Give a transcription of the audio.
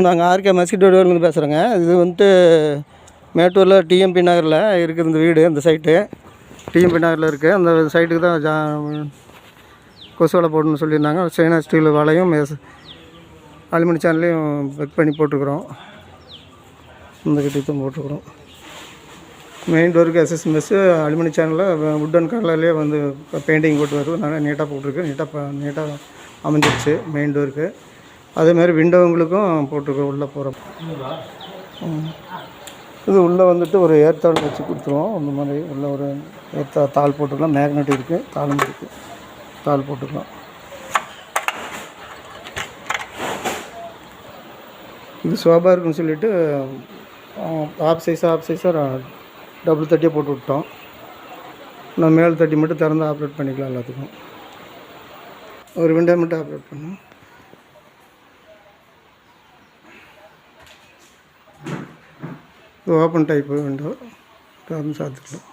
நாங்கள் ஆர்கே மஸ்கிட்டோலேருந்து பேசுகிறோங்க. இது வந்துட்டு மேட்டூரில் டிஎம்பி நகரில் இருக்குது இந்த வீடு. இந்த சைட்டு டிஎம்பி நகரில் இருக்குது. அந்த சைட்டுக்கு தான் கொசு வலை போடணும்னு சொல்லியிருந்தாங்க. சைனா ஸ்டீல் வலையும் அலுமினி சேனல்லையும் பெக் பண்ணி போட்டுருக்குறோம். இந்த கிட்டத்தையும் போட்டுருக்குறோம். மெயின் டோருக்கு எஸ்எஸ் மெஸ்ஸு அலுமினி சேனலில் வுட்டன் கலர்லேயே வந்து பெயிண்டிங் போட்டு வருது. நல்லா நீட்டாக போட்டிருக்கு. நீட்டாக அமைஞ்சிருச்சு மெயின் டோருக்கு. அதேமாதிரி விண்டோங்களுக்கும் போட்டிருக்கோம். உள்ளே போகிறப்ப இது உள்ளே வந்துட்டு ஒரு ஏர்த்தாள் வச்சு கொடுத்துருவோம். அந்த மாதிரி உள்ள ஒரு தாள் போட்டுக்கலாம். மேக்னெட் இருக்குது, தாளும் இருக்குது. தாள் போட்டுக்கலாம். இது சோபா இருக்குன்னு சொல்லிவிட்டு ஆஃப் சைஸாக டபுள் தட்டியாக போட்டு விட்டோம். நான் மேல் தட்டி மட்டும் திறந்து ஆப்ரேட் பண்ணிக்கலாம். எல்லாத்துக்கும் ஒரு விண்டோ மட்டும் ஆப்ரேட் பண்ணோம். இது ஓப்பன் டைப்பு விண்டோ திறந்து சாத்திக்கலாம்.